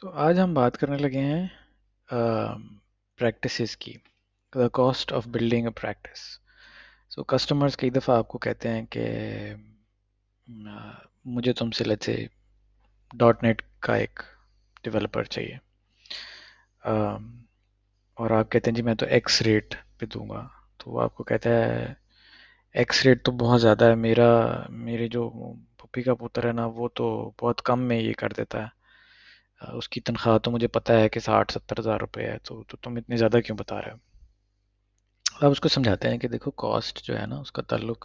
आज हम बात करने लगे हैं प्रैक्टिसेस की, the cost of building a practice. Customers कई दफ़ा आपको कहते हैं कि मुझे तुमसे लेट्स से डॉट नेट का एक डेवलपर चाहिए। अम, और आप कहते हैं जी मैं तो एक्स रेट पे दूंगा। तो वो आपको कहता है एक्स रेट तो बहुत ज़्यादा है, मेरे जो पप्पी का पुत्र है ना वो तो बहुत कम में ये कर देता है। उसकी तनख्वाह तो मुझे पता है कि 60-70 हज़ार रुपये है, तो तुम इतने ज़्यादा क्यों बता रहे हो। आप उसको समझाते हैं कि देखो कॉस्ट जो है ना उसका ताल्लुक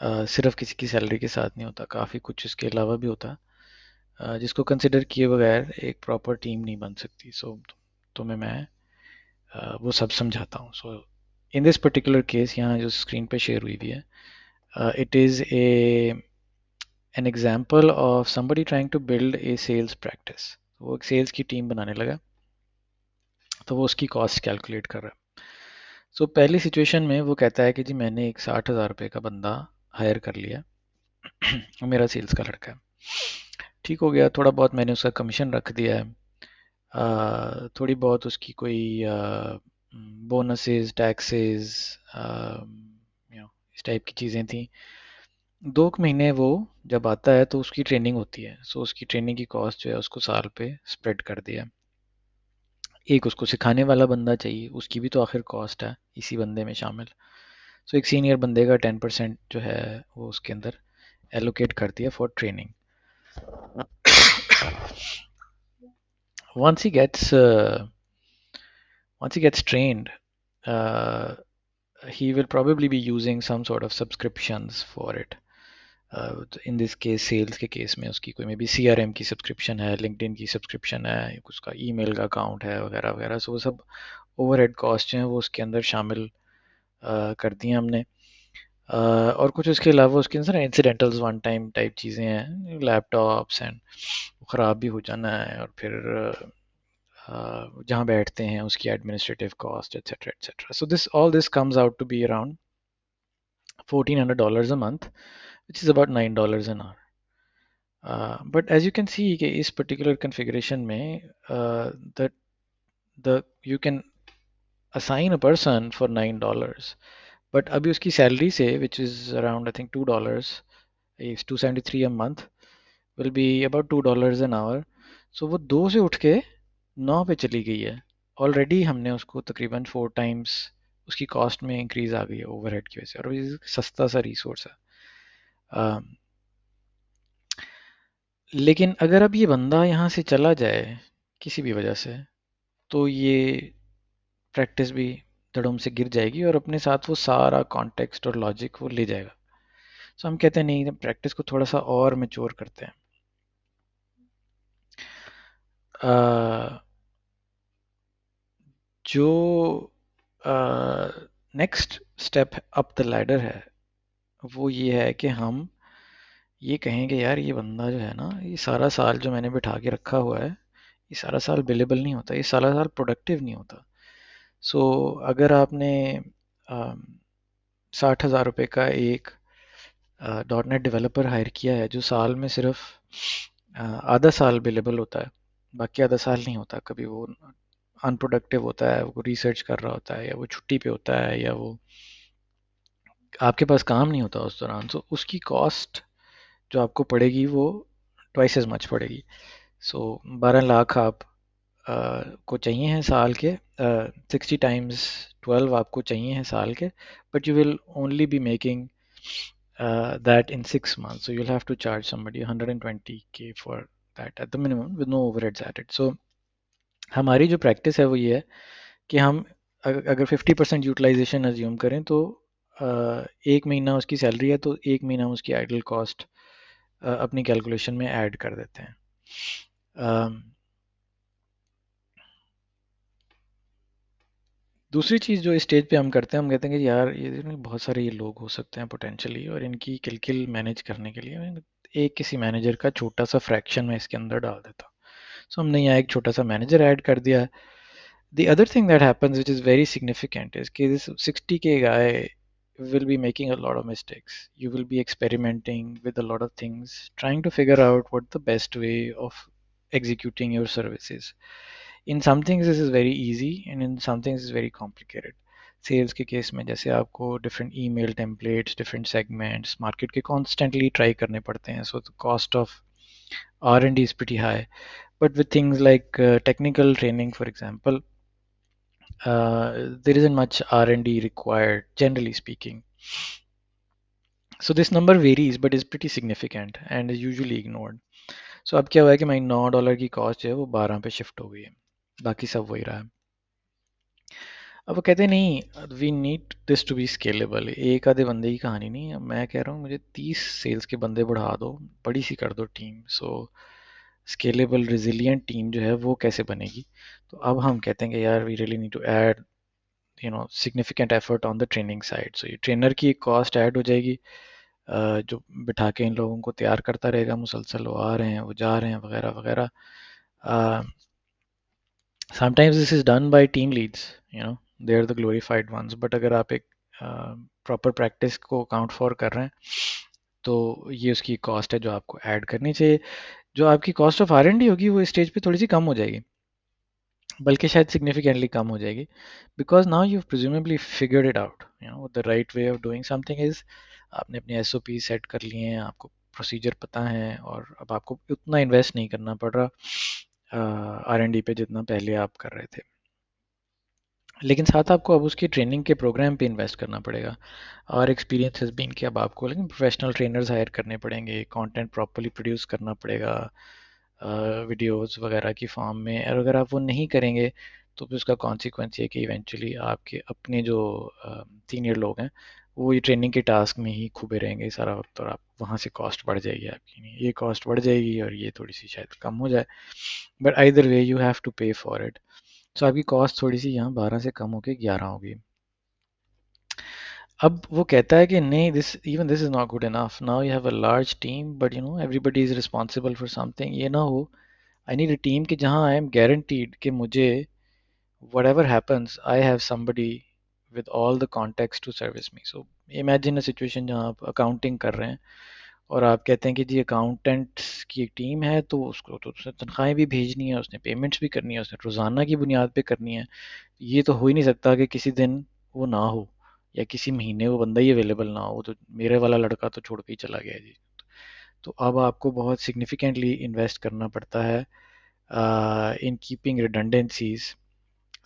सिर्फ किसी की सैलरी के साथ नहीं होता, काफ़ी कुछ इसके अलावा भी होता है जिसको कंसिडर किए बगैर एक प्रॉपर टीम नहीं बन सकती। तुम्हें मैं वो सब समझाता हूँ। इन दिस पर्टिकुलर केस यहाँ जो स्क्रीन पे शेयर हुई हुई है, it is a an example of somebody trying to build a sales practice. वो एक सेल्स की टीम बनाने लगा, तो वो उसकी कॉस्ट कैलकुलेट कर रहा है। पहली सिचुएशन में वो कहता है कि जी मैंने एक 60 हज़ार रुपये का बंदा हायर कर लिया वो मेरा सेल्स का लड़का है। ठीक हो गया, थोड़ा बहुत मैंने उसका कमीशन रख दिया है, थोड़ी बहुत उसकी कोई बोनसेस टैक्सेस इस टाइप की चीज़ें थी। 2 महीने वो जब आता है तो उसकी ट्रेनिंग होती है। उसकी ट्रेनिंग की कॉस्ट जो है उसको साल पे स्प्रेड कर दिया। एक उसको सिखाने वाला बंदा चाहिए, उसकी भी तो आखिर कॉस्ट है इसी बंदे में शामिल। एक सीनियर बंदे का 10% जो है वो उसके अंदर एलोकेट कर दिया for training. once he gets uh, once he gets trained, uh, he will probably be using some sort of subscriptions for it. In this case sales के केस में उसकी कोई मे बी CRM की subscription है, LinkedIn की subscription है, उसका email का अकाउंट है वगैरह वगैरह। वो सब ओवरहेड कॉस्ट हैं वो उसके अंदर शामिल कर दी हैं हमने। और कुछ उसके अलावा उसके अंदर इंसिडेंटल्स वन टाइम टाइप चीज़ें हैं, लैपटॉप्स एंड ख़राब भी हो जाना है, और फिर जहाँ बैठते हैं उसकी administrative cost etcetera etcetera. This all this comes out to be around $1,400 a month, which is about $9 an hour. But as you can see कि इस particular configuration में the you can assign a person for $9, but अभी उसकी salary से which is around I think $2 is 273 a month will be about $2 an hour. वो 2 से उठ के 9 पे चली गई है। ऑलरेडी हमने उसको तकरीबन 4 टाइम्स उसकी कॉस्ट में इंक्रीज आ गई है ओवरहेड की वजह से, और ये सस्ता सा रिसोर्स है। लेकिन अगर अब ये बंदा यहाँ से चला जाए किसी भी वजह से, तो ये प्रैक्टिस भी धड़ोम से गिर जाएगी और अपने साथ वो सारा कॉन्टेक्स्ट और लॉजिक वो ले जाएगा। हम कहते हैं नहीं, प्रैक्टिस को थोड़ा सा और मैच्योर करते हैं। जो next step up the ladder है वो ये है कि हम ये कहें कि यार ये बंदा जो है ना, ये सारा साल जो मैंने बिठा के रखा हुआ है, ये सारा साल बिलेबल नहीं होता, ये सारा साल प्रोडक्टिव नहीं होता। अगर आपने 60 हज़ार रुपये का एक डॉट नेट डेवलपर हायर किया है जो साल में सिर्फ आधा साल बिलेबल होता है, बाकी आधा साल नहीं होता, कभी वो अनप्रोडक्टिव होता है, वो रिसर्च कर रहा होता है, या वो छुट्टी पे होता है, या वो आपके पास काम नहीं होता उस दौरान, उसकी कॉस्ट जो आपको पड़ेगी वो ट्वाइस एज मच पड़ेगी। 12 लाख आप को चाहिए हैं साल के, 60 टाइम्स 12 आपको चाहिए हैं साल के, but you will only be making that in 6 months. You'll have to charge somebody 120K for that at the minimum with no overheads added. हमारी जो प्रैक्टिस है वो ये है कि हम अगर 50% यूटिलाइजेशन अज्यूम करें तो 1 महीना उसकी सैलरी है तो 1 महीना हम उसकी आइडल कॉस्ट अपनी कैलकुलेशन में ऐड कर देते हैं। दूसरी चीज़ जो स्टेज पे हम करते हैं, हम कहते हैं कि यार ये बहुत सारे ये लोग हो सकते हैं पोटेंशियली, और इनकी किल मैनेज करने के लिए मैं एक किसी मैनेजर का छोटा सा फ्रैक्शन में इसके अंदर डाल देता हूँ। हमने यहाँ एक छोटा सा मैनेजर ऐड कर दिया। The other thing that happens which is very significant is कि this 60K guy will be making a lot of mistakes. You will be experimenting with a lot of things, trying to figure out what the best way of executing your services. In some things this is very easy and in some things it's very complicated. Sales के case में जैसे आपको different email templates, different segments market के constantly try करने पड़ते हैं, so the cost of R&D is pretty high. But with things like technical training, for example, there isn't much R&D required, generally speaking. So this number varies, but is pretty significant and is usually ignored. So अब क्या हुआ है कि हमारी $9 की cost जो है वो 12 पे शिफ्ट हो गई है, बाकी सब वही रहा है। अब वो कहते हैं नहीं, we need this to be scalable. एक आधे बंदे की कहानी नहीं है, मैं कह रहा हूँ मुझे 30 सेल्स के बंदे बढ़ा दो, बड़ी सी कर दो टीम। सो स्केलेबल रिजिलियंट टीम जो है वो कैसे बनेगी? तो अब हम कहते हैं कि यार we really need to add significant effort on the training side. So ये ट्रेनर की एक कॉस्ट ऐड हो जाएगी, जो बिठा के इन लोगों को तैयार करता रहेगा मुसलसल, वो आ रहे हैं, वो जा रहे हैं, वगैरह वगैरह। Sometimes this is done by team leads, they are the glorified ones, but अगर आप एक प्रॉपर प्रैक्टिस को अकाउंट फॉर कर रहे हैं तो ये उसकी कॉस्ट है जो आपको ऐड करनी चाहिए। जो आपकी कॉस्ट ऑफ R&D होगी वो स्टेज पे थोड़ी सी कम हो जाएगी, बल्कि शायद सिग्निफिकेंटली कम हो जाएगी, because now you presumably figured it out. The right way of doing something is, आपने अपने SOP सेट कर लिए हैं, आपको प्रोसीजर पता है, और अब आपको उतना इन्वेस्ट नहीं करना पड़ रहा R&D पे जितना पहले आप कर रहे थे। लेकिन साथ आपको अब उसकी ट्रेनिंग के प्रोग्राम पे इन्वेस्ट करना पड़ेगा। और एक्सपीरियंस हैज़ बीन कि अब आपको लेकिन प्रोफेशनल ट्रेनर्स हायर करने पड़ेंगे, कंटेंट प्रॉपर्ली प्रोड्यूस करना पड़ेगा वीडियोस वगैरह की फॉर्म में, और अगर आप वो नहीं करेंगे तो फिर उसका कॉन्सिक्वेंस ये कि इवेंचुअली आपके अपने जो सीनियर लोग हैं वो ये ट्रेनिंग के टास्क में ही खूबे रहेंगे सारा वक्त, और आप वहाँ से कॉस्ट बढ़ जाएगी आपकी, ये कॉस्ट बढ़ जाएगी और ये थोड़ी सी शायद कम हो जाए, but either way you have to pay for it. So आपकी कॉस्ट थोड़ी सी यहाँ 12 से कम होकर 11 होगी। अब वो कहता है कि नहीं, this is not good enough, now you have a large team but everybody is responsible for something. ये ना हो, आई नीड अ टीम कि जहाँ आई एम गारंटीड कि मुझे whatever happens I have somebody with all the context to service me. So imagine a situation जहाँ आप accounting कर रहे हैं और आप कहते हैं कि जी अकाउंटेंट्स की एक टीम है, तो उसको तो उसने तनख्वाहें भी भेजनी है, उसने पेमेंट्स भी करनी है, उसने रोज़ाना की बुनियाद पे करनी है। ये तो हो ही नहीं सकता कि किसी दिन वो ना हो या किसी महीने वो बंदा ही अवेलेबल ना हो। वो तो मेरे वाला लड़का तो छोड़ के ही चला गया जी। तो अब आपको बहुत सिग्निफिकेंटली इन्वेस्ट करना पड़ता है in keeping redundancies.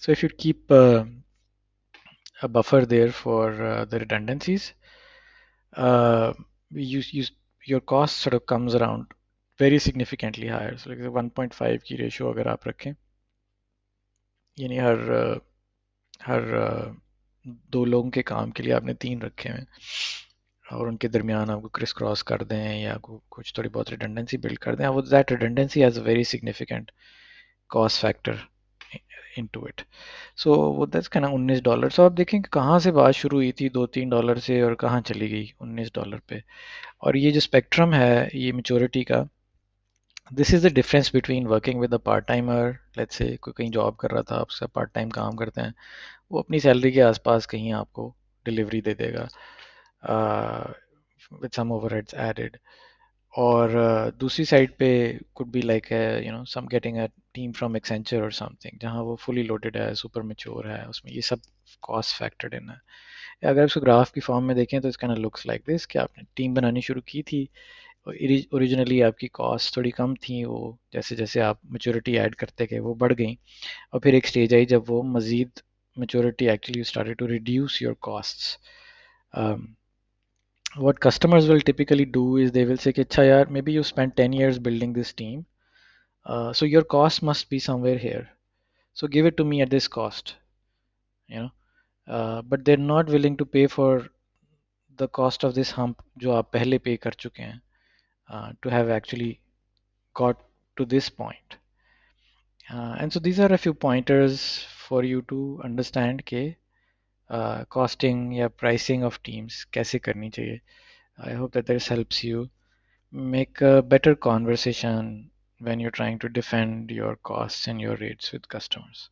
So if you keep a buffer there for the redundancies, uh, you your cost sort of comes around very significantly higher. So like 1.5 की रेशियो अगर आप रखें, यानी हर दो लोगों के काम के लिए आपने 3 रखे हैं, और उनके दरमियान आपको क्रिस क्रॉस कर दें या कुछ थोड़ी बहुत रिडंडेंसी बिल्ड कर दें, वो that redundancy has a very significant cost factor into it. So वो दैट्स kind of $19। सो आप देखें कि कहाँ से बात शुरू हुई थी $2-3 से और कहाँ चली गई $19 पे। और ये जो स्पेक्ट्रम है ये मेच्योरिटी का, this is the difference between working with a part timer. Let's say कोई कहीं जॉब कर रहा था, आप उसका पार्ट टाइम काम करते हैं, वो अपनी सैलरी के आसपास कहीं आपको डिलीवरी दे देगा विद सम ओवरहेड्स एडेड। और दूसरी साइड पे could be like some getting a team from Accenture और समथिंग, जहाँ वो फुली लोडेड है, सुपर मैच्योर है, उसमें ये सब कॉस्ट फैक्टर्ड इन है। अगर उसको ग्राफ की फॉर्म में देखें तो इस kind of looks like this, कि आपने टीम बनानी शुरू की थी, ओरिजिनली आपकी कॉस्ट थोड़ी कम थी, वो जैसे जैसे आप मेच्योरिटी ऐड करते गए वो बढ़ गई, और फिर एक स्टेज आई जब वो मजीद maturity actually started to reduce your costs. What customers will typically do is they will say कि अच्छा यार, maybe you spent 10 years building this team, so your cost must be somewhere here, so give it to me at this cost, you know but they're not willing to pay for the cost of this hump जो आप पहले पे कर चुके हैं to have actually got to this point. And so these are a few pointers for you to understand के costing या pricing of teams कैसे करनी चाहिए. I hope that this helps you make a better conversation when you're trying to defend your costs and your rates with customers.